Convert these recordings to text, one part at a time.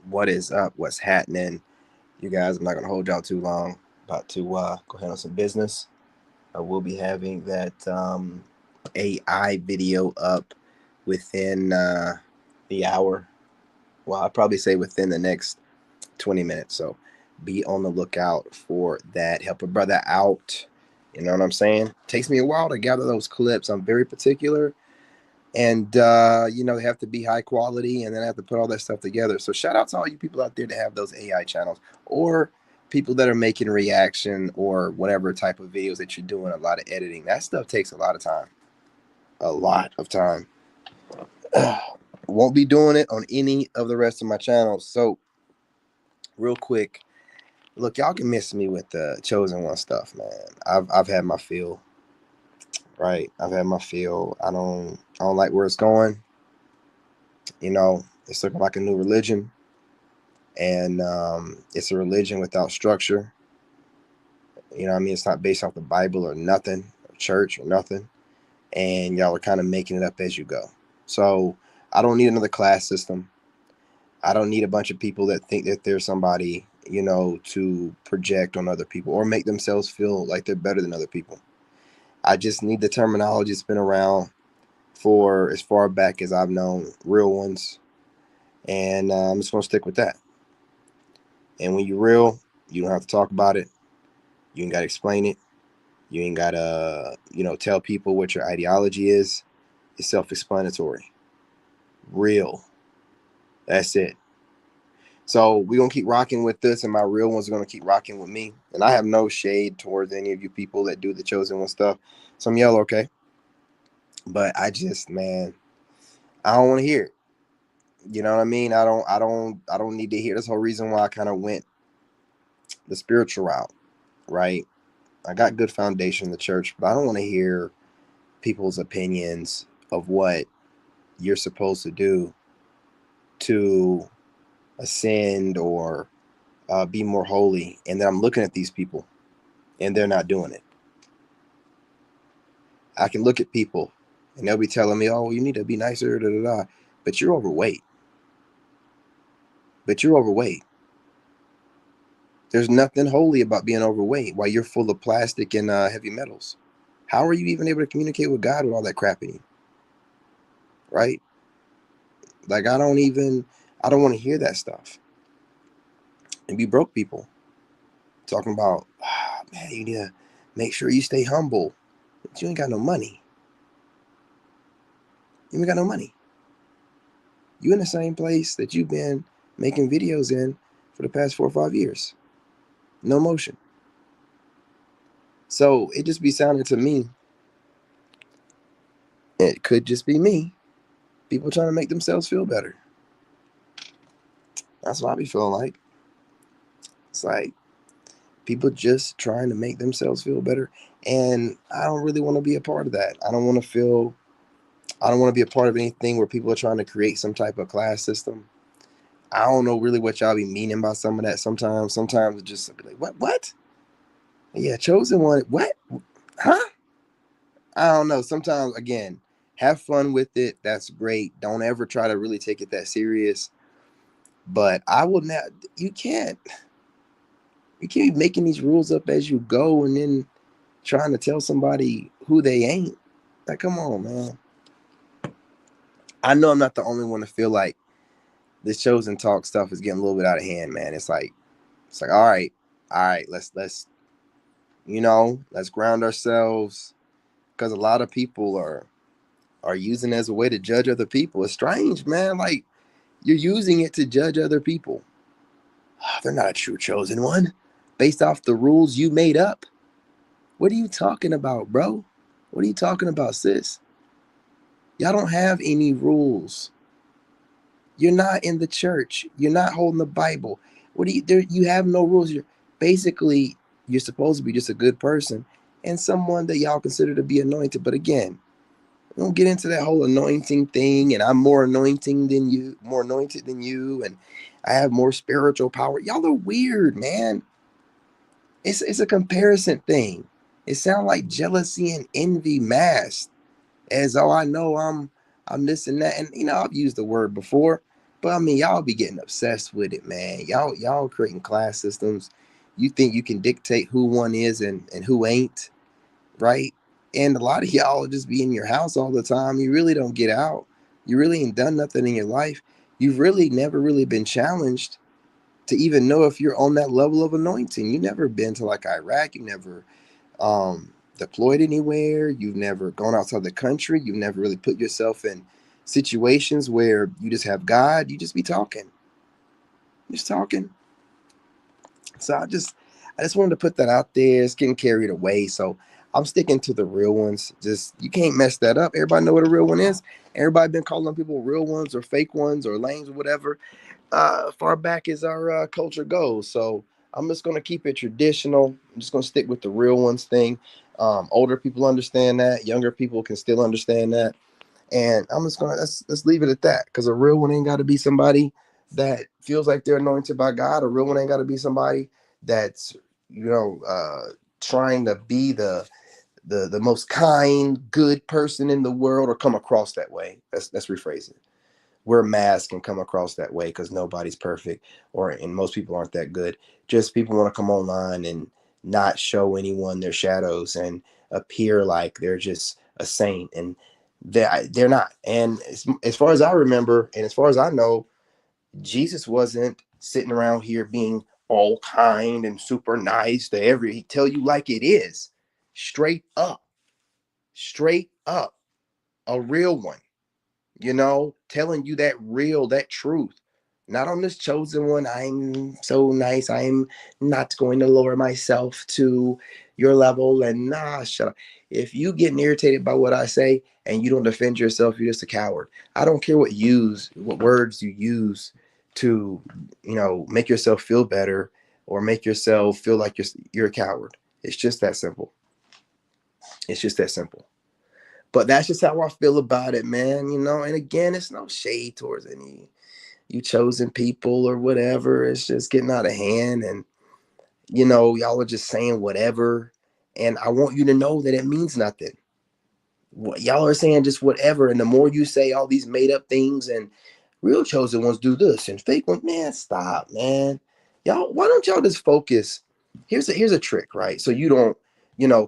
What is up? What's happening? You guys, I'm not going to hold y'all too long. About to go handle some business. I will be having that AI video up within the hour. Well, I'd probably say within the next 20 minutes. So be on the lookout for that. Help a brother out. You know what I'm saying? Takes me a while to gather those clips. I'm very particular, and they have to be high quality, and then I have to put all that stuff together. So shout out to all you people out there that have those AI channels, or people that are making reaction or whatever type of videos that you're doing a lot of editing. That stuff takes a lot of time. A lot of time. Won't be doing it on any of the rest of my channels. So real quick, look, y'all can miss me with the chosen one stuff, man. I've had my fill, right? I've had my fill. I don't like where it's going. It's looking like a new religion, and it's a religion without structure. What I mean? It's not based off the Bible or nothing, or church or nothing, and y'all are kind of making it up as you go. So I don't need another class system. I don't need a bunch of people that think that they're somebody, to project on other people or make themselves feel like they're better than other people. I just need the terminology that's been around for as far back as I've known, real ones, and I'm just gonna stick with that. And when you're real, you don't have to talk about it. You ain't gotta explain it. You ain't gotta, tell people what your ideology is. It's self-explanatory. Real. That's it. So we're gonna keep rocking with this, and my real ones are gonna keep rocking with me. And I have no shade towards any of you people that do the chosen one stuff. Some yell, okay, but I just, man, I don't want to hear it. You know what I mean? I don't need to hear. This whole reason why I kind of went the spiritual route, right? I got good foundation in the church, but I don't want to hear people's opinions of what you're supposed to do to ascend or be more holy. And then I'm looking at these people and they're not doing it. I can look at people and they'll be telling me, oh, you need to be nicer, da, da, da. But you're overweight. But you're overweight. There's nothing holy about being overweight while you're full of plastic and heavy metals. How are you even able to communicate with God with all that crap in you? Right? Like, I don't want to hear that stuff. And be broke people talking about, man, you need to make sure you stay humble. But you ain't got no money. You ain't got no money. You in the same place that you've been making videos in for the past 4 or 5 years. No motion. So it just be sounding to me, it could just be me, people trying to make themselves feel better. That's what I be feeling like. It's like people just trying to make themselves feel better. And I don't really want to be a part of that. I don't want to be a part of anything where people are trying to create some type of class system. I don't know really what y'all be meaning by some of that sometimes. Sometimes it just be like, what? Yeah, chosen one. What? Huh? I don't know. Sometimes, again, have fun with it. That's great. Don't ever try to really take it that serious. But I will not. You can't. You can't be making these rules up as you go and then trying to tell somebody who they ain't. Like, come on, man. I know I'm not the only one to feel like this chosen talk stuff is getting a little bit out of hand, man. It's like, all right, let's ground ourselves, because a lot of people are using it as a way to judge other people. It's strange, man. Like, you're using it to judge other people. They're not a true chosen one based off the rules you made up. What are you talking about, bro? What are you talking about, sis? Y'all don't have any rules. You're not in the church. You're not holding the Bible. What do you there you have no rules. You're supposed to be just a good person and someone that y'all consider to be anointed. But again, don't get into that whole anointing thing, and I'm more anointed than you, and I have more spiritual power. Y'all are weird, man. It's a comparison thing. It sounds like jealousy and envy masked as, oh, I know I'm this and that. And I've used the word before. But I mean, y'all be getting obsessed with it, man. Y'all creating class systems. You think you can dictate who one is and who ain't, right? And a lot of y'all just be in your house all the time. You really don't get out. You really ain't done nothing in your life. You've really never really been challenged to even know if you're on that level of anointing. You never been to like Iraq. You never deployed anywhere. You've never gone outside the country. You've never really put yourself in situations where you just have God. You just be talking, just talking. So I just wanted to put that out there. It's getting carried away. So I'm sticking to the real ones. Just you can't mess that up. Everybody know what a real one is. Everybody been calling people real ones or fake ones or lames or whatever. Far back as our culture goes. So I'm just gonna keep it traditional. I'm just gonna stick with the real ones thing. Older people understand that. Younger people can still understand that. And I'm just gonna let's leave it at that. Because a real one ain't got to be somebody that feels like they're anointed by God. A real one ain't got to be somebody that's trying to be the most kind, good person in the world or come across that way. Let's rephrase it. Wear masks and come across that way because nobody's perfect, and most people aren't that good. Just people want to come online and not show anyone their shadows and appear like they're just a saint, and they're not. And as far as I remember, and as far as I know, Jesus wasn't sitting around here being all kind and super nice to every. He tell you like it is, straight up, a real one, telling you that truth. Not on this chosen one. I'm so nice. I'm not going to lower myself to your level. And nah, shut up. If you getting irritated by what I say and you don't defend yourself, you're just a coward. I don't care what words you use to, make yourself feel better or make yourself feel like you're a coward. It's just that simple. It's just that simple. But that's just how I feel about it, man. And again, it's no shade towards any you chosen people or whatever. It's just getting out of hand, and y'all are just saying whatever. And I want you to know that it means nothing. What y'all are saying just whatever, and the more you say all these made up things, and real chosen ones do this and fake ones, man, stop, man. Y'all, why don't y'all just focus? Here's a trick, right? So you don't,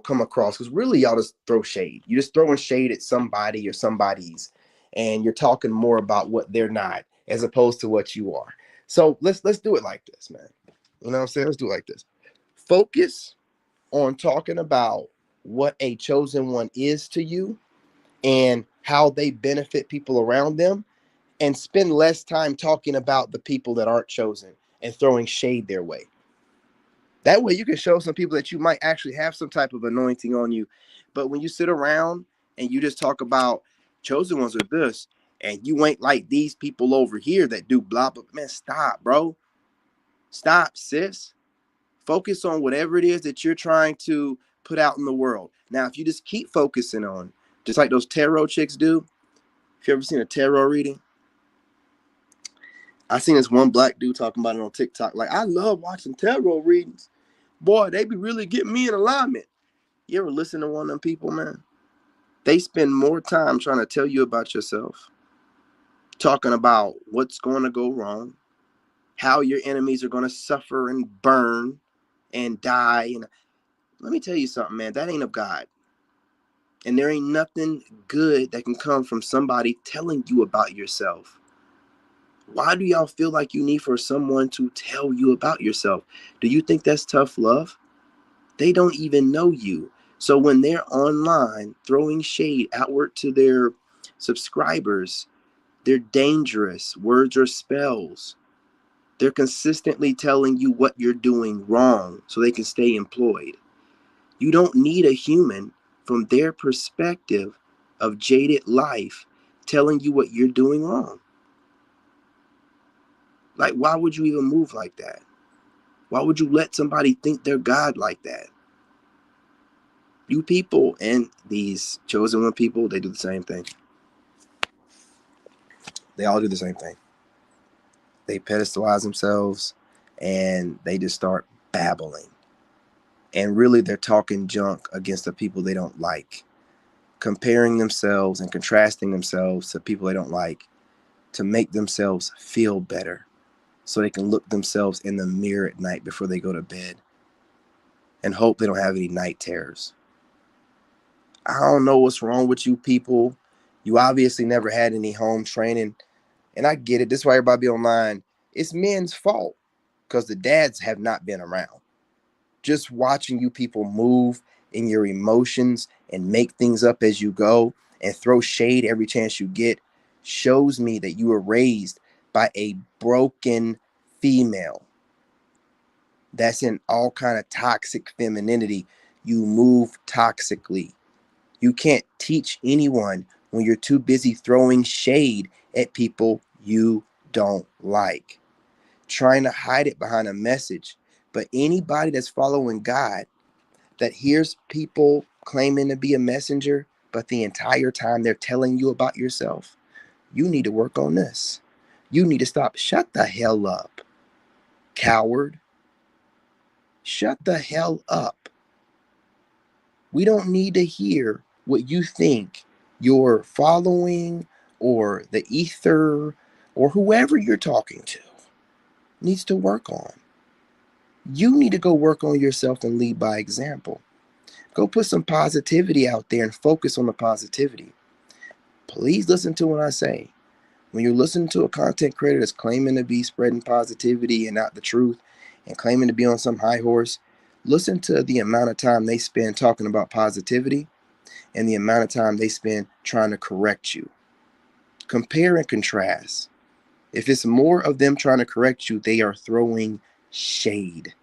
come across, because really y'all just throw shade. You're just throwing shade at somebody or somebody's, and you're talking more about what they're not as opposed to what you are. So let's do it like this, man. You know what I'm saying? Let's do it like this. Focus on talking about what a chosen one is to you and how they benefit people around them, and spend less time talking about the people that aren't chosen and throwing shade their way. That way you can show some people that you might actually have some type of anointing on you. But when you sit around and you just talk about chosen ones are this, and you ain't like these people over here that do blah blah, man, stop, bro. Stop, sis. Focus on whatever it is that you're trying to put out in the world. Now, if you just keep focusing on, just like those tarot chicks do, if you ever seen a tarot reading, I seen this one black dude talking about it on TikTok. Like, I love watching tarot readings. Boy, they be really getting me in alignment. You ever listen to one of them people, man? They spend more time trying to tell you about yourself, talking about what's going to go wrong, how your enemies are going to suffer and burn and die. And let me tell you something, man, that ain't of God. And there ain't nothing good that can come from somebody telling you about yourself. Why do y'all feel like you need for someone to tell you about yourself? Do you think that's tough love? They don't even know you. So when they're online throwing shade outward to their subscribers, they're dangerous. Words are spells. They're consistently telling you what you're doing wrong so they can stay employed. You don't need a human from their perspective of jaded life telling you what you're doing wrong. Like, why would you even move like that? Why would you let somebody think they're God like that? You people and these chosen one people, they do the same thing. They all do the same thing. They pedestalize themselves and they just start babbling. And really, they're talking junk against the people they don't like, comparing themselves and contrasting themselves to people they don't like. to make themselves feel better so they can look themselves in the mirror at night before they go to bed and hope they don't have any night terrors. I don't know what's wrong with you people. You obviously never had any home training. And I get it. This is why everybody be online. It's men's fault because the dads have not been around. Just watching you people move in your emotions and make things up as you go and throw shade every chance you get shows me that you were raised by a broken female that's in all kind of toxic femininity. You move toxically. You can't teach anyone when you're too busy throwing shade at people you don't like, trying to hide it behind a message. But anybody that's following God that hears people claiming to be a messenger, but the entire time they're telling you about yourself, you need to work on this. You need to stop. Shut the hell up, coward. Shut the hell up. We don't need to hear what you think your following or the ether or whoever you're talking to needs to work on. You need to go work on yourself and lead by example. Go put some positivity out there and focus on the positivity. Please listen to what I say. When you're listening to a content creator that's claiming to be spreading positivity and not the truth and claiming to be on some high horse, listen to the amount of time they spend talking about positivity and the amount of time they spend trying to correct you. Compare and contrast. If it's more of them trying to correct you, they are throwing shade.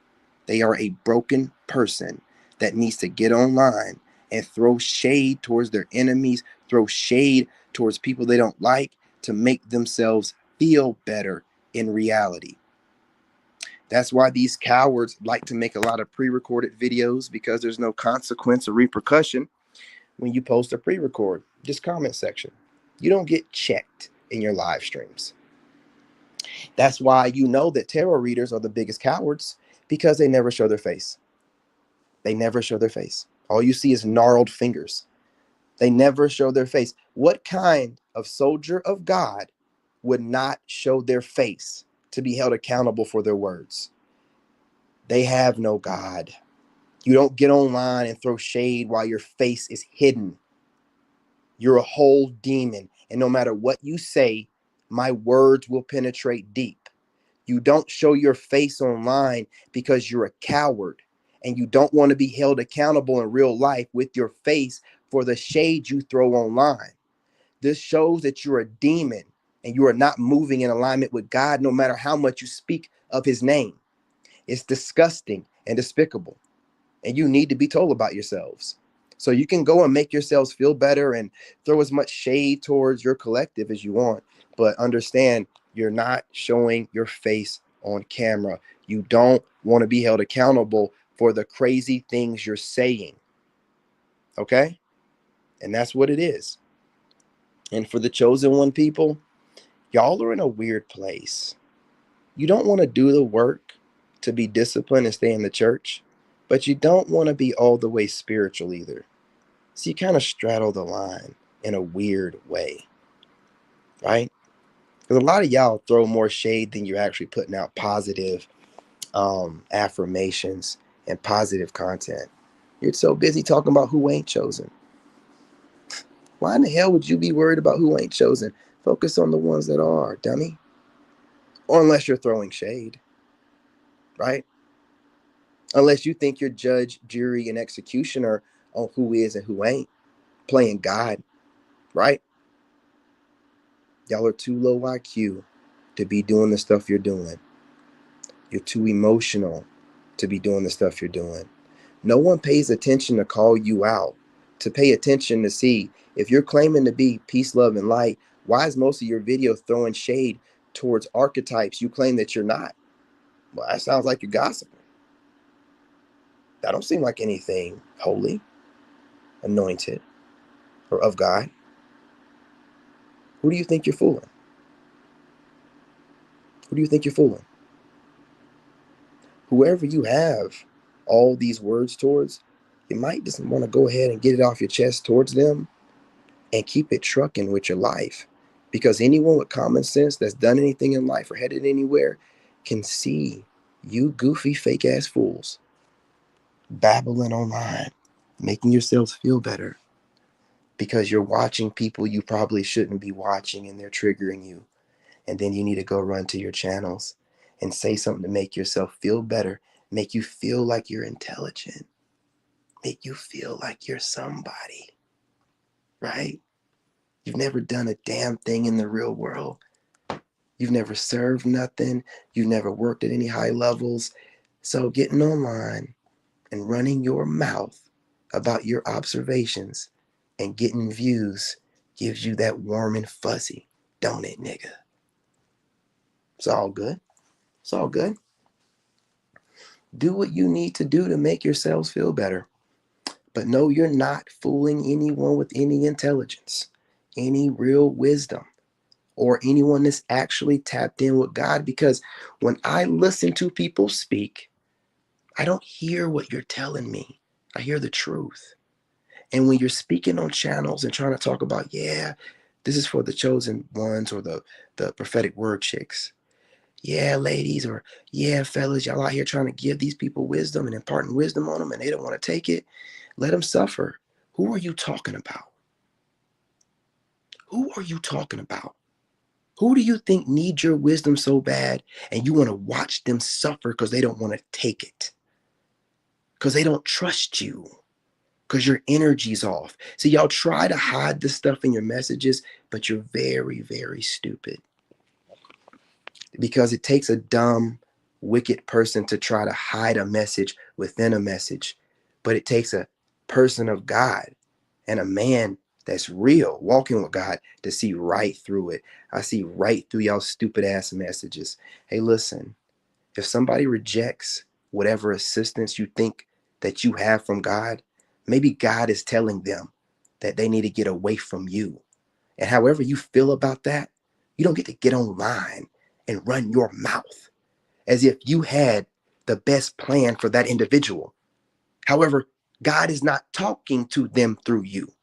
They are a broken person that needs to get online and throw shade towards their enemies, throw shade towards people they don't like to make themselves feel better in reality. That's why these cowards like to make a lot of pre-recorded videos, because there's no consequence or repercussion when you post a pre-record. Just comment section. You don't get checked in your live streams. That's why you know that tarot readers are the biggest cowards, because they never show their face. They never show their face. All you see is gnarled fingers. They never show their face. What kind of soldier of God would not show their face to be held accountable for their words? They have no God. You don't get online and throw shade while your face is hidden. You're a whole demon. And no matter what you say, my words will penetrate deep. You don't show your face online because you're a coward and you don't want to be held accountable in real life with your face for the shade you throw online. This shows that you're a demon and you are not moving in alignment with God, no matter how much you speak of his name. It's disgusting and despicable. And you need to be told about yourselves. So you can go and make yourselves feel better and throw as much shade towards your collective as you want. But understand, you're not showing your face on camera. You don't want to be held accountable for the crazy things you're saying. Okay? And that's what it is. And for the chosen one people, y'all are in a weird place. You don't want to do the work to be disciplined and stay in the church, but you don't want to be all the way spiritual either. So you kind of straddle the line in a weird way, right? Because a lot of y'all throw more shade than you're actually putting out positive affirmations and positive content. You're so busy talking about who ain't chosen. Why in the hell would you be worried about who ain't chosen? Focus on the ones that are, dummy. Or unless you're throwing shade, right? Unless you think you're judge, jury, and executioner on who is and who ain't, playing God, right? Y'all are too low IQ to be doing the stuff you're doing. You're too emotional to be doing the stuff you're doing. No one pays attention to call you out, to pay attention to see if you're claiming to be peace, love, and light. Why is most of your video throwing shade towards archetypes you claim that you're not? Well, that sounds like you're gossiping. That don't seem like anything holy, anointed, or of God. Who do you think you're fooling? Who do you think you're fooling? Whoever you have all these words towards, you might just want to go ahead and get it off your chest towards them and keep it trucking with your life. Because anyone with common sense that's done anything in life or headed anywhere can see you goofy fake ass fools babbling online, making yourselves feel better because you're watching people you probably shouldn't be watching and they're triggering you. And then you need to go run to your channels and say something to make yourself feel better, make you feel like you're intelligent, make you feel like you're somebody, right? You've never done a damn thing in the real world. You've never served nothing. You've never worked at any high levels. So getting online and running your mouth about your observations and getting views gives you that warm and fuzzy, don't it, nigga? It's all good. It's all good. Do what you need to do to make yourselves feel better. But no, you're not fooling anyone with any intelligence, any real wisdom, or anyone that's actually tapped in with God. Because when I listen to people speak, I don't hear what you're telling me. I hear the truth. And when you're speaking on channels and trying to talk about, yeah, this is for the chosen ones or the prophetic word chicks. Yeah, ladies, or yeah, fellas, y'all out here trying to give these people wisdom and imparting wisdom on them and they don't want to take it. Let them suffer. Who are you talking about? Who are you talking about? Who do you think needs your wisdom so bad and you want to watch them suffer because they don't want to take it? Because they don't trust you? Because your energy's off. So y'all try to hide this stuff in your messages, but you're very, very stupid. Because it takes a dumb, wicked person to try to hide a message within a message. But it takes a person of God and a man that's real, walking with God, to see right through it. I see right through y'all stupid ass messages. Hey, listen, if somebody rejects whatever assistance you think that you have from God, maybe God is telling them that they need to get away from you. And however you feel about that, you don't get to get online and run your mouth as if you had the best plan for that individual. However, God is not talking to them through you.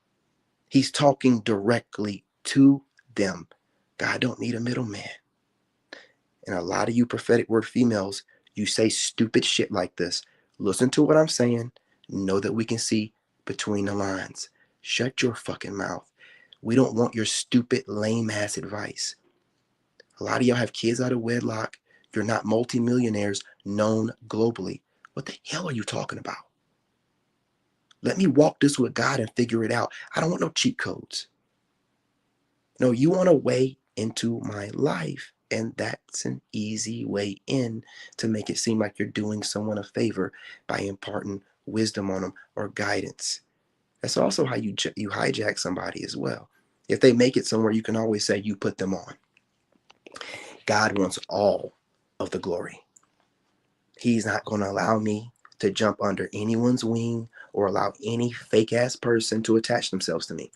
He's talking directly to them. God don't need a middleman. And a lot of you prophetic word females, you say stupid shit like this. Listen to what I'm saying. Know that we can see between the lines. Shut your fucking mouth. We don't want your stupid, lame ass advice. A lot of y'all have kids out of wedlock. You're not multimillionaires known globally. What the hell are you talking about? Let me walk this with God and figure it out. I don't want no cheat codes. No, you want a way into my life. And that's an easy way in to make it seem like you're doing someone a favor by imparting wisdom on them or guidance. That's also how you hijack somebody as well. If they make it somewhere, you can always say you put them on. God wants all of the glory. He's not going to allow me to jump under anyone's wing or allow any fake ass person to attach themselves to me.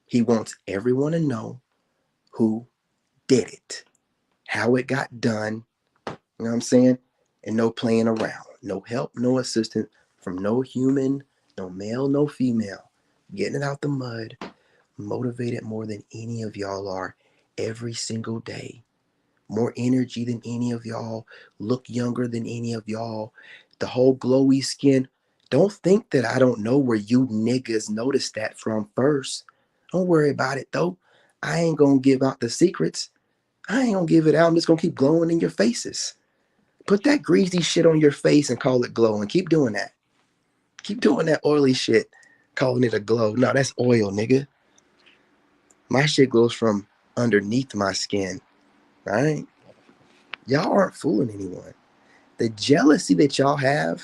He wants everyone to know who did it, how it got done, you know what I'm saying? And no playing around. No help, no assistance from no human, no male, no female. Getting it out the mud, motivated more than any of y'all are every single day. More energy than any of y'all, look younger than any of y'all, the whole glowy skin. Don't think that I don't know where you niggas noticed that from first. Don't worry about it though. I ain't gonna give out the secrets. I ain't gonna give it out. I'm just gonna keep glowing in your faces. Put that greasy shit on your face and call it glow and keep doing that. Keep doing that oily shit, calling it a glow. No, that's oil, nigga. My shit glows from underneath my skin. All right? Y'all aren't fooling anyone. The jealousy that y'all have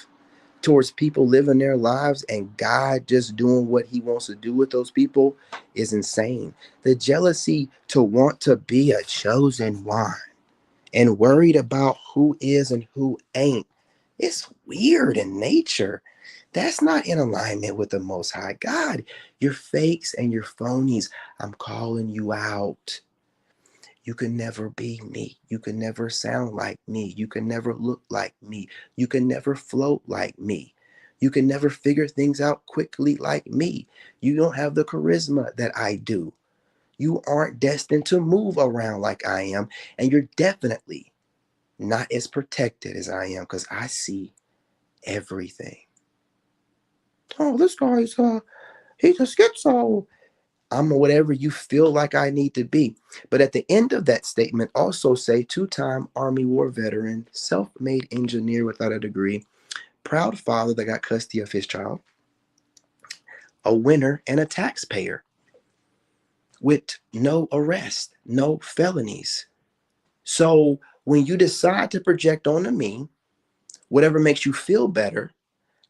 towards people living their lives and God just doing what he wants to do with those people is insane. The jealousy to want to be a chosen one and worried about who is and who ain't, it's weird in nature. That's not in alignment with the Most High God. You're fakes and you're phonies. I'm calling you out. You can never be me. You can never sound like me. You can never look like me. You can never float like me. You can never figure things out quickly like me. You don't have the charisma that I do. You aren't destined to move around like I am. And you're definitely not as protected as I am, because I see everything. Oh, this guy's he's a schizo. I'm whatever you feel like I need to be. But at the end of that statement, also say two-time Army War veteran, self-made engineer without a degree, proud father that got custody of his child, a winner and a taxpayer with no arrest, no felonies. So when you decide to project onto me, whatever makes you feel better,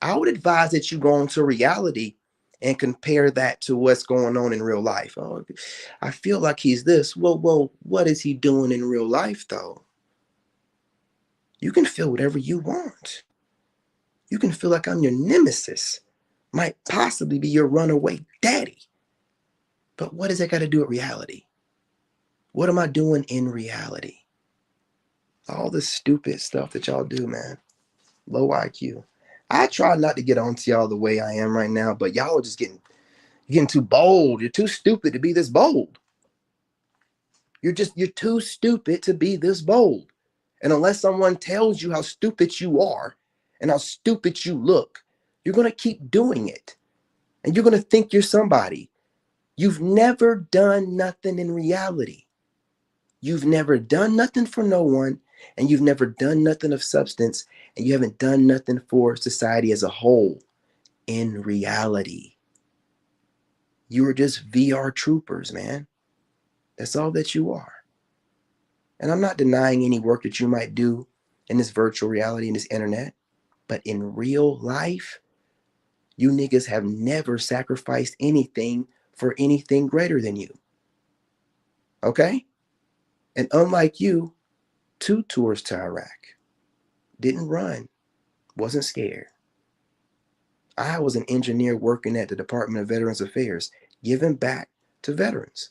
I would advise that you go into reality and compare that to what's going on in real life. Oh, I feel like he's this. Well, what is he doing in real life though? You can feel whatever you want. You can feel like I'm your nemesis, might possibly be your runaway daddy. But what does that got to do with reality? What am I doing in reality? All the stupid stuff that y'all do, man. Low IQ. I try not to get on to y'all the way I am right now, but y'all are just getting too bold. You're too stupid to be this bold. You're too stupid to be this bold. And unless someone tells you how stupid you are and how stupid you look, you're going to keep doing it. And you're going to think you're somebody. You've never done nothing in reality. You've never done nothing for no one, and you've never done nothing of substance, and you haven't done nothing for society as a whole in reality. You are just VR troopers, man. That's all that you are. And I'm not denying any work that you might do in this virtual reality, in this internet, but in real life, you niggas have never sacrificed anything for anything greater than you. Okay? And unlike you, 2 tours to Iraq, didn't run, wasn't scared. I was an engineer working at the Department of Veterans Affairs, giving back to veterans.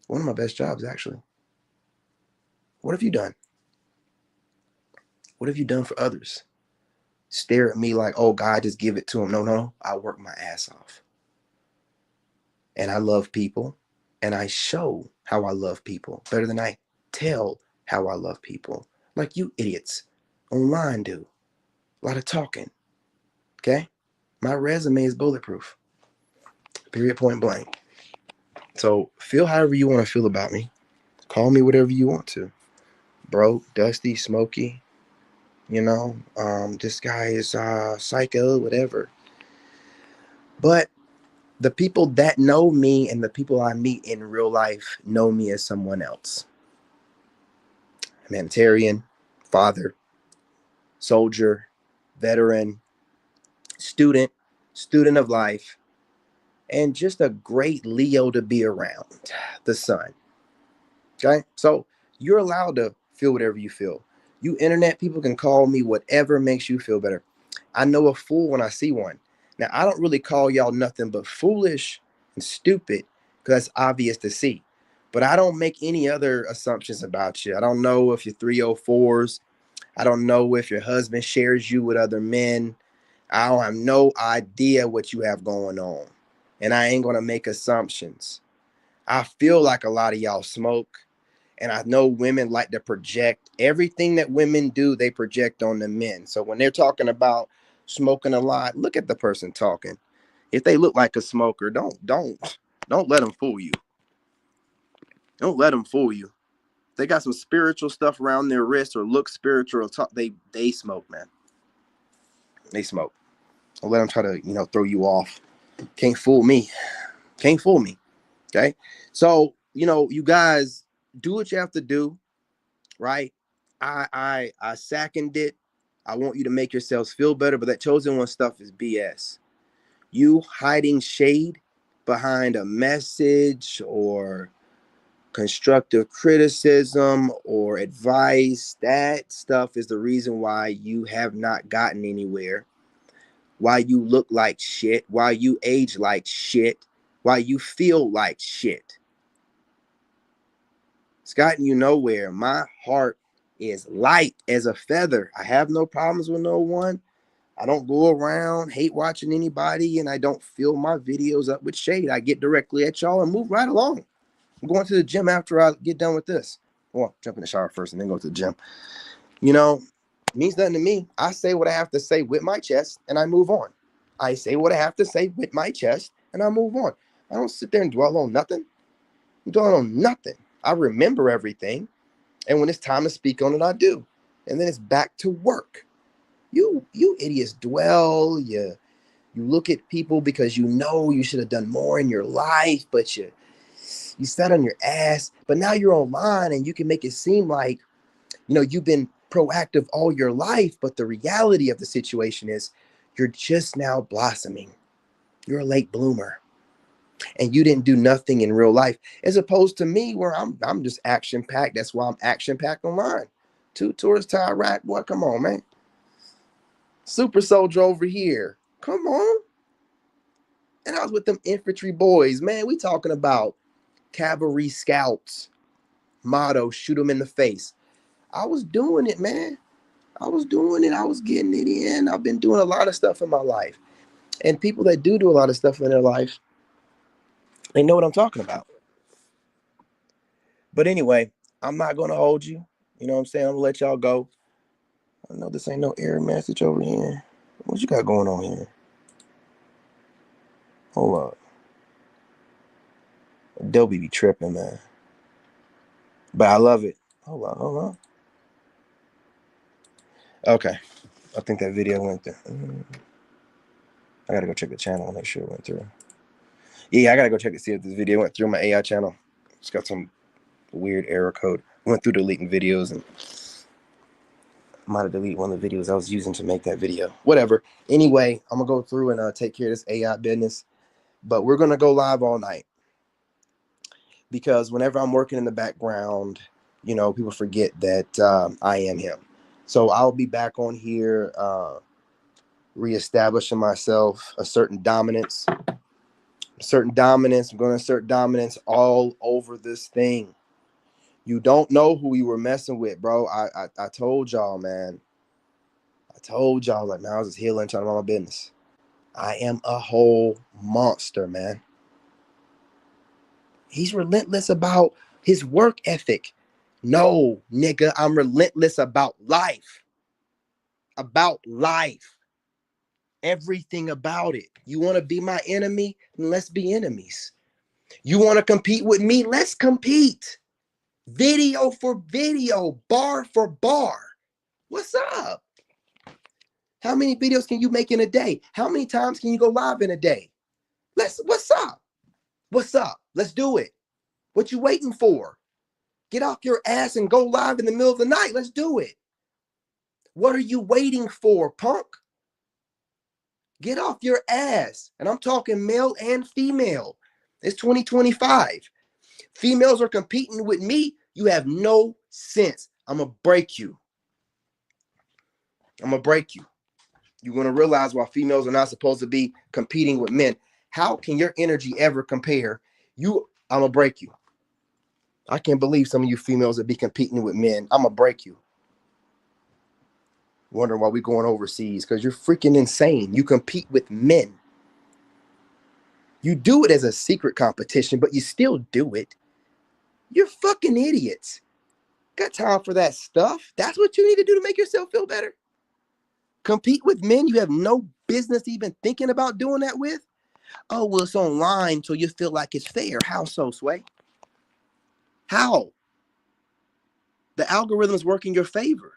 One of my best jobs, actually. What have you done? What have you done for others? Stare at me like, oh, God, just give it to them. No. I work my ass off. And I love people. And I show how I love people better than I tell how I love people. Like you idiots online do. A lot of talking. Okay? My resume is bulletproof. Period, point blank. So feel however you want to feel about me. Call me whatever you want to. Broke, dusty, smoky. This guy is psycho, whatever. But the people that know me and the people I meet in real life know me as someone else. Humanitarian, father, soldier, veteran, student of life, and just a great Leo to be around, the sun. Okay? So you're allowed to feel whatever you feel. You internet people can call me whatever makes you feel better. I know a fool when I see one. Now, I don't really call y'all nothing but foolish and stupid because it's obvious to see. But I don't make any other assumptions about you. I don't know if you're 304s. I don't know if your husband shares you with other men. I don't have no idea what you have going on. And I ain't going to make assumptions. I feel like a lot of y'all smoke. And I know women like to project everything that women do, they project on the men. So when they're talking about smoking a lot, look at the person talking. If they look like a smoker, don't let them fool you. Don't let them fool you. They got some spiritual stuff around their wrist or look spiritual. They smoke, man. They smoke. Don't let them try to throw you off. Can't fool me. Can't fool me. Okay. So you guys do what you have to do. Right? I second it. I want you to make yourselves feel better, but that chosen one stuff is BS. You hiding shade behind a message or constructive criticism or advice, that stuff is the reason why you have not gotten anywhere, why you look like shit, why you age like shit, why you feel like shit. It's gotten you nowhere. My heart is light as a feather. I have no problems with no one. I don't go around hate watching anybody, and I don't fill my videos up with shade. I get directly at y'all and move right along. I'm going to the gym after I get done with this. Well, jump in the shower first and then go to the gym. You know, it means nothing to me. I say what I have to say with my chest and I move on. I say what I have to say with my chest and I move on. I don't sit there and dwell on nothing. I'm dwelling on nothing. I remember everything. And when it's time to speak on it, I do. And then it's back to work. You idiots dwell, you look at people because you know you should have done more in your life, but you sat on your ass. But now you're online and you can make it seem like, you've been proactive all your life, but the reality of the situation is you're just now blossoming. You're a late bloomer and you didn't do nothing in real life, as opposed to me where I'm just action packed. That's why I'm action packed online. 2 tours to Iraq. Boy, come on, man. Super soldier over here. Come on. And I was with them infantry boys, man. We talking about cavalry scouts, motto, shoot them in the face. I was doing it, man. I was doing it. I was getting it in. I've been doing a lot of stuff in my life. And people that do a lot of stuff in their life, they know what I'm talking about. But anyway, I'm not going to hold you. You know what I'm saying? I'm going to let y'all go. I know this ain't no error message over here. What you got going on here? Hold up. Adobe be tripping, man. But I love it. Hold on. Okay. I think that video went through. I got to go check the channel and make sure it went through. Yeah, I got to go check to see if this video went through my AI channel. It's got some weird error code. Went through deleting videos and might have deleted one of the videos I was using to make that video. Whatever. Anyway, I'm going to go through and take care of this AI business. But we're going to go live all night. Because whenever I'm working in the background, people forget that I am him. So I'll be back on here reestablishing myself, a certain dominance. I'm going to assert dominance all over this thing. You don't know who you were messing with, bro. I told y'all, man. I told y'all, like, man, I was just healing, trying to run my business. I am a whole monster, man. He's relentless about his work ethic. No, nigga, I'm relentless about life. About life. Everything about it. You want to be my enemy? Then let's be enemies. You want to compete with me? Let's compete. Video for video, bar for bar. What's up? How many videos can you make in a day? How many times can you go live in a day? What's up? What's up? Let's do it. What you waiting for? Get off your ass and go live in the middle of the night. Let's do it. What are you waiting for, punk? Get off your ass. And I'm talking male and female. It's 2025. Females are competing with me. You have no sense. I'm going to break you. I'm going to break you. You're going to realize why females are not supposed to be competing with men. How can your energy ever compare? I'm going to break you. I can't believe some of you females that be competing with men. I'm going to break you. Wondering why we're going overseas, because you're freaking insane. You compete with men. You do it as a secret competition, but you still do it. You're fucking idiots. Got time for that stuff. That's what you need to do to make yourself feel better. Compete with men you have no business even thinking about doing that with. Oh, well, it's online, so you feel like it's fair. How so, Sway? How? The algorithms work in your favor.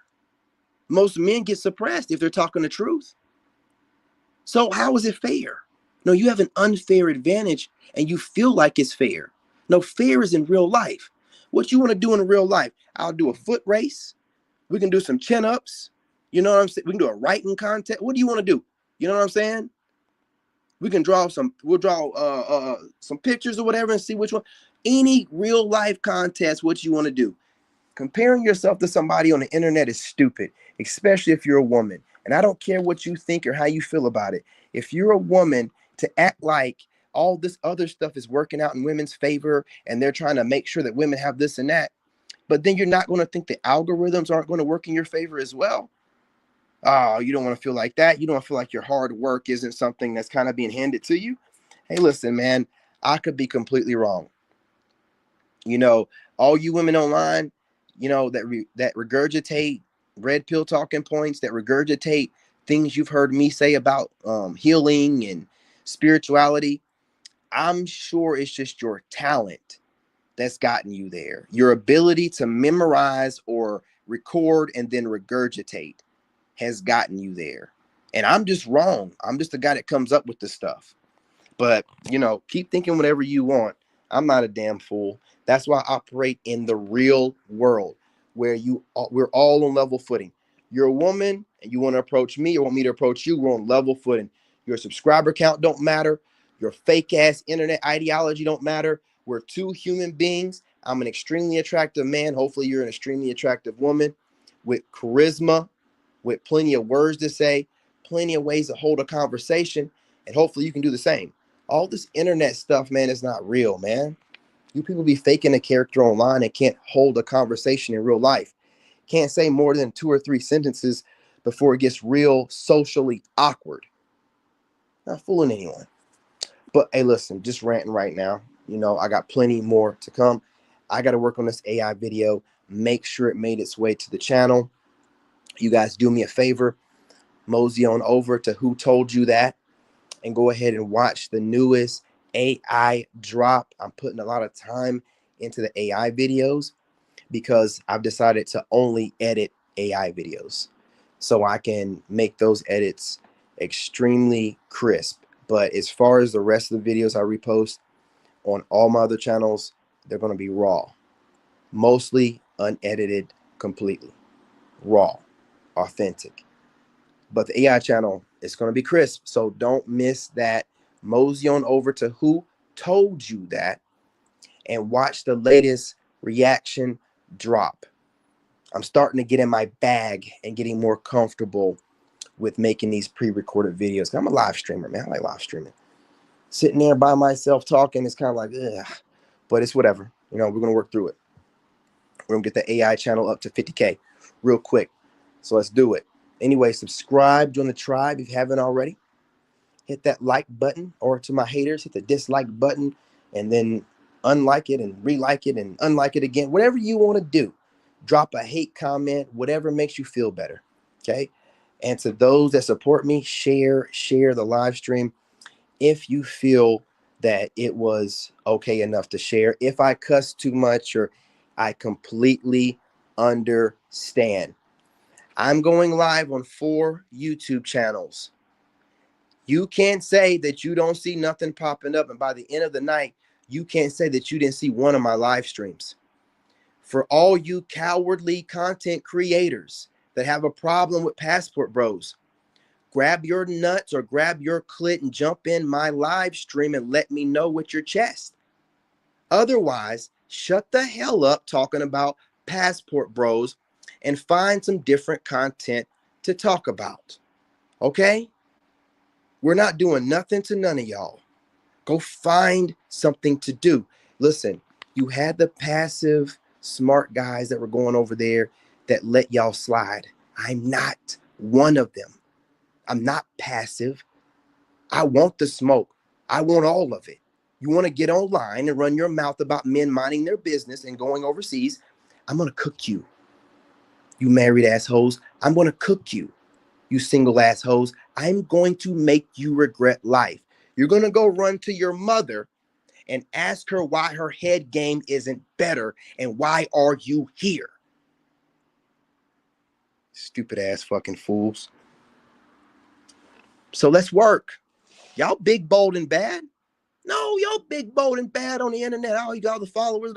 Most men get suppressed if they're talking the truth. So how is it fair? No, you have an unfair advantage and you feel like it's fair. No, fair is in real life. What you want to do in real life? I'll do a foot race. We can do some chin-ups. You know what I'm saying? We can do a writing contest. What do you want to do? You know what I'm saying? We'll draw some pictures or whatever and see which one. Any real life contest, what you want to do. Comparing yourself to somebody on the internet is stupid, especially if you're a woman. And I don't care what you think or how you feel about it. If you're a woman, to act like all this other stuff is working out in women's favor and they're trying to make sure that women have this and that, but then you're not going to think the algorithms aren't going to work in your favor as well. Oh, you don't want to feel like that. You don't feel like your hard work isn't something that's kind of being handed to you. Hey, listen, man, I could be completely wrong. You know, all you women online, that regurgitate red pill talking points, that regurgitate things you've heard me say about healing and spirituality. I'm sure it's just your talent that's gotten you there. Your ability to memorize or record and then regurgitate has gotten you there. And I'm just wrong. I'm just the guy that comes up with this stuff. But, keep thinking whatever you want. I'm not a damn fool. That's why I operate in the real world where we're all on level footing. You're a woman and you want to approach me or want me to approach you, we're on level footing. Your subscriber count don't matter. Your fake ass internet ideology don't matter. We're two human beings. I'm an extremely attractive man. Hopefully you're an extremely attractive woman with charisma, with plenty of words to say, plenty of ways to hold a conversation, and hopefully you can do the same. All this internet stuff, man, is not real, man. You people be faking a character online and can't hold a conversation in real life. Can't say more than 2 or 3 sentences before it gets real socially awkward. Not fooling anyone. But hey, listen, just ranting right now. I got plenty more to come. I got to work on this AI video, make sure it made its way to the channel. You guys do me a favor, mosey on over to Who Told You That and go ahead and watch the newest AI drop. I'm putting a lot of time into the AI videos because I've decided to only edit AI videos so I can make those edits extremely crisp. But as far as the rest of the videos I repost on all my other channels, they're going to be raw, mostly unedited, completely raw, authentic. But the AI channel is going to be crisp. So don't miss that. Mosey on over to Who Told You That and watch the latest reaction drop. I'm starting to get in my bag and getting more comfortable with making these pre-recorded videos. I'm a live streamer, man. I like live streaming. Sitting there by myself talking is kind of like, ugh, but it's whatever. We're going to work through it. We're going to get the AI channel up to 50K real quick. So let's do it. Anyway, subscribe, join the tribe if you haven't already. Hit that like button, or to my haters, hit the dislike button and then unlike it and relike it and unlike it again. Whatever you want to do. Drop a hate comment, whatever makes you feel better. Okay. And to those that support me, share the live stream if you feel that it was okay enough to share. If I cuss too much, or I completely understand. I'm going live on 4 YouTube channels. You can't say that you don't see nothing popping up, and by the end of the night, you can't say that you didn't see one of my live streams. For all you cowardly content creators that have a problem with Passport Bros, grab your nuts or grab your clit and jump in my live stream and let me know with your chest. Otherwise, shut the hell up talking about Passport Bros and find some different content to talk about. Okay? We're not doing nothing to none of y'all. Go find something to do. Listen, you had the passive, smart guys that were going over there that let y'all slide. I'm not one of them. I'm not passive. I want the smoke. I want all of it. You want to get online and run your mouth about men minding their business and going overseas? I'm going to cook you. You married assholes. I'm going to cook you. You single assholes. I'm going to make you regret life. You're going to go run to your mother and ask her why her head game isn't better and why are you here? Stupid ass fucking fools. So let's work. Y'all big, bold, and bad. No, y'all big, bold, and bad on the internet. All you got the followers.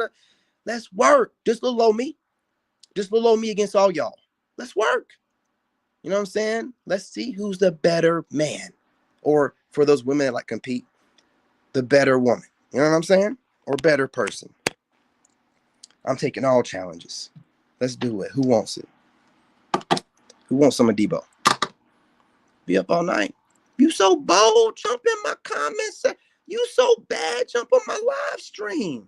Let's work. Just little old me. Just little old me against all y'all. Let's work. You know what I'm saying? Let's see who's the better man. Or for those women that like compete, the better woman. You know what I'm saying? Or better person. I'm taking all challenges. Let's do it. Who wants it? Who wants some of Debo? Be up all night. You so bold. Jump in my comments. You so bad. Jump on my live stream.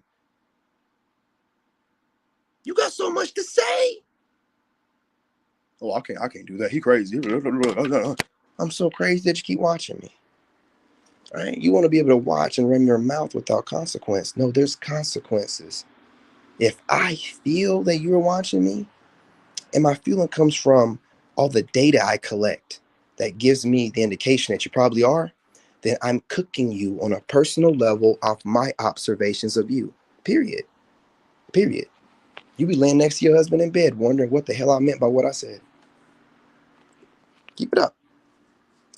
You got so much to say. Oh, I can't do that. He crazy. I'm so crazy that you keep watching me. Right? You want to be able to watch and run your mouth without consequence. No, there's consequences. If I feel that you're watching me, and my feeling comes from all the data I collect that gives me the indication that you probably are, then I'm cooking you on a personal level off my observations of you. Period. Period. You be laying next to your husband in bed wondering what the hell I meant by what I said. Keep it up.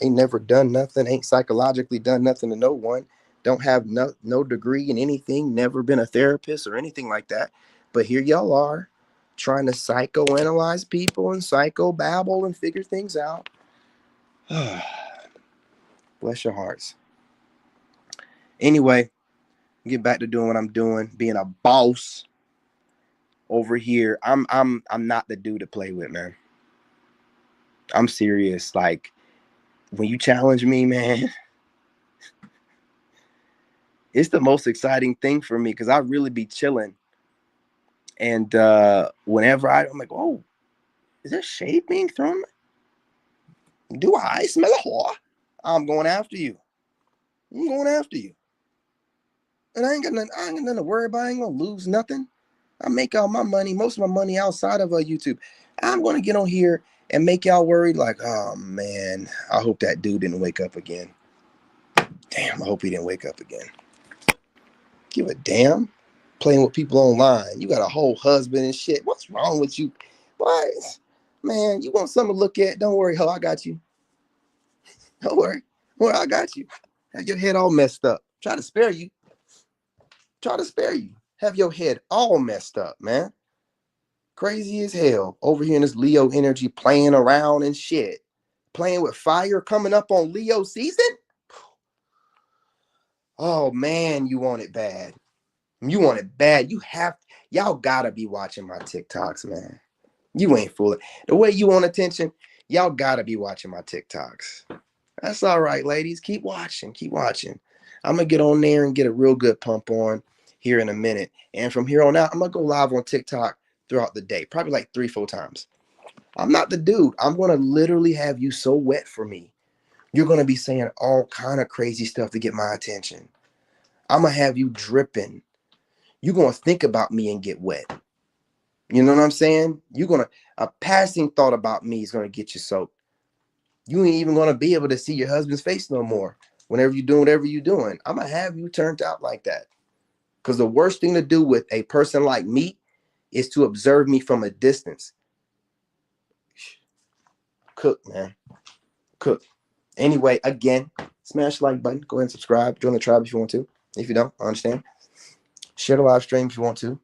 Ain't never done nothing, ain't psychologically done nothing to no one, don't have no degree in anything, never been a therapist or anything like that. But here y'all are trying to psychoanalyze people and psychobabble and figure things out. Bless your hearts. Anyway, get back to doing what I'm doing, being a boss over here. I'm not the dude to play with, man. I'm serious. Like, when you challenge me, man, it's the most exciting thing for me because I really be chilling. And whenever I'm like, oh, is there shade being thrown? Do I smell a whore? I'm going after you. I'm going after you. And I ain't got nothing to worry about. I ain't gonna lose nothing. I make all my money, most of my money outside of YouTube. I'm gonna get on here and make y'all worried like, oh man, I hope that dude didn't wake up again. Damn, I hope he didn't wake up again. Give a damn. Playing with people online. You got a whole husband and shit. What's wrong with you? What? Man, you want something to look at? Don't worry, ho, I got you. Don't worry. Well, I got you. Have your head all messed up. Try to spare you. Try to spare you. Have your head all messed up, man. Crazy as hell. Over here in this Leo energy playing around and shit. Playing with fire coming up on Leo season? Oh, man, you want it bad. You want it bad. Y'all gotta be watching my TikToks, man. You ain't fooling. The way you want attention, y'all gotta be watching my TikToks. That's all right, ladies. Keep watching. Keep watching. I'm going to get on there and get a real good pump on here in a minute. And from here on out, I'm going to go live on TikTok throughout the day, probably like 3-4 times. I'm not the dude. I'm going to literally have you so wet for me. You're going to be saying all kind of crazy stuff to get my attention. I'm going to have you dripping. You're going to think about me and get wet. You know what I'm saying? A passing thought about me is going to get you soaked. You ain't even going to be able to see your husband's face no more. Whenever you're doing whatever you're doing, I'm going to have you turned out like that. Because the worst thing to do with a person like me is to observe me from a distance. Cook, man. Cook. Anyway, again, smash the like button. Go ahead and subscribe. Join the tribe if you want to. If you don't, I understand. Share the live stream if you want to.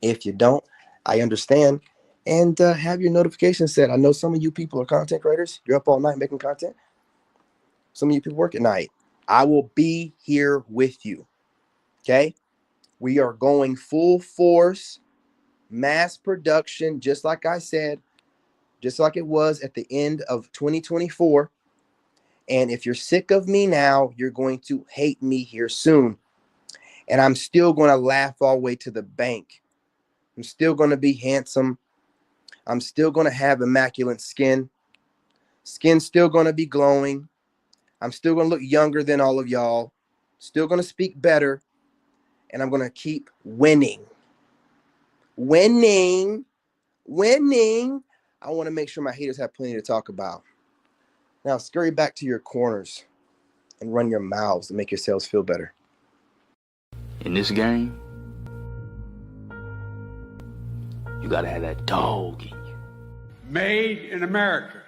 If you don't, I understand. And have your notifications set. I know some of you people are content creators. You're up all night making content. Some of you people work at night. I will be here with you. Okay? We are going full force, mass production, just like I said, just like it was at the end of 2024. And if you're sick of me now, you're going to hate me here soon. And I'm still going to laugh all the way to the bank. I'm still going to be handsome. I'm still going to have immaculate skin. Skin's still going to be glowing. I'm still going to look younger than all of y'all. Still going to speak better. And I'm going to keep winning. Winning. I want to make sure my haters have plenty to talk about. Now, scurry back to your corners and run your mouths to make yourselves feel better. In this game, you got to have that dog in you. Made in America.